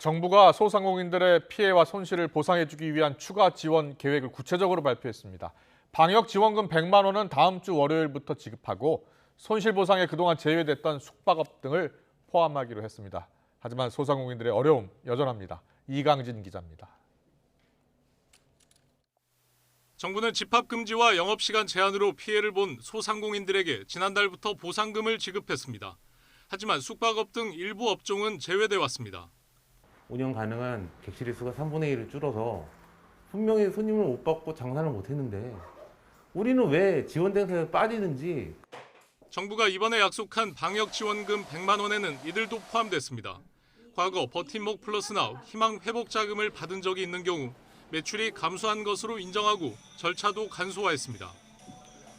정부가 소상공인들의 피해와 손실을 보상해주기 위한 추가 지원 계획을 구체적으로 발표했습니다. 방역지원금 100만 원은 다음 주 월요일부터 지급하고 손실보상에 그동안 제외됐던 숙박업 등을 포함하기로 했습니다. 하지만 소상공인들의 어려움 여전합니다. 이강진 기자입니다. 정부는 집합금지와 영업시간 제한으로 피해를 본 소상공인들에게 지난달부터 보상금을 지급했습니다. 하지만 숙박업 등 일부 업종은 제외돼 왔습니다. 운영 가능한 객실의 수가 3분의 1을 줄어서 분명히 손님을 못 받고 장사를 못 했는데 우리는 왜 지원대상에 빠지는지. 정부가 이번에 약속한 방역지원금 100만 원에는 이들도 포함됐습니다. 과거 버팀목 플러스나 희망 회복 자금을 받은 적이 있는 경우 매출이 감소한 것으로 인정하고 절차도 간소화했습니다.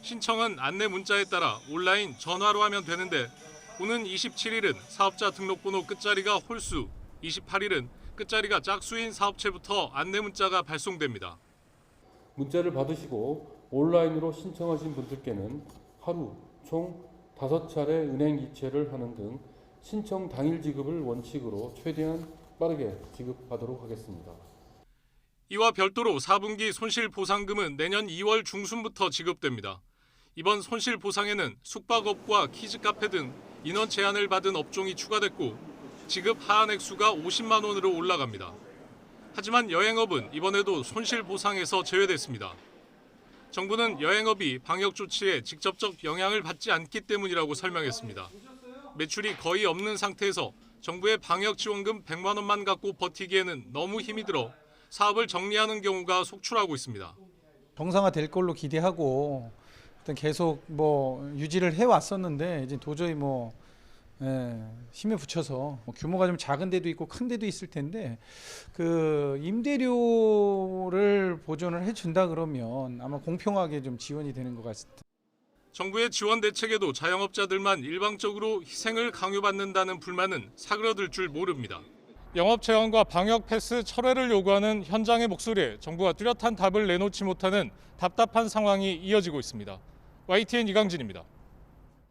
신청은 안내 문자에 따라 온라인 전화로 하면 되는데 오는 27일은 사업자 등록번호 끝자리가 홀수, 28일은 끝자리가 짝수인 사업체부터 안내 문자가 발송됩니다. 문자를 받으시고 온라인으로 신청하신 분들께는 하루 총 5차례 은행 이체를 하는 등 신청 당일 지급을 원칙으로 최대한 빠르게 지급하도록 하겠습니다. 이와 별도로 4분기 손실보상금은 내년 2월 중순부터 지급됩니다. 이번 손실보상에는 숙박업과 키즈카페 등 인원 제한을 받은 업종이 추가됐고 지급 하한 액수가 50만 원으로 올라갑니다. 하지만 여행업은 이번에도 손실보상에서 제외됐습니다. 정부는 여행업이 방역 조치에 직접적 영향을 받지 않기 때문이라고 설명했습니다. 매출이 거의 없는 상태에서 정부의 방역지원금 100만 원만 갖고 버티기에는 너무 힘이 들어 사업을 정리하는 경우가 속출하고 있습니다. 정상화될 걸로 기대하고 계속 유지를 해왔었는데 이제 도저히 힘에 붙여서 규모가 좀 작은 데도 있고 큰 데도 있을 텐데 그 임대료를 보존을 해준다 그러면 아마 공평하게 좀 지원이 되는 것 같습니다. 정부의 지원 대책에도 자영업자들만 일방적으로 희생을 강요받는다는 불만은 사그러들 줄 모릅니다. 영업 제한과 방역 패스 철회를 요구하는 현장의 목소리에 정부가 뚜렷한 답을 내놓지 못하는 답답한 상황이 이어지고 있습니다. YTN 이강진입니다.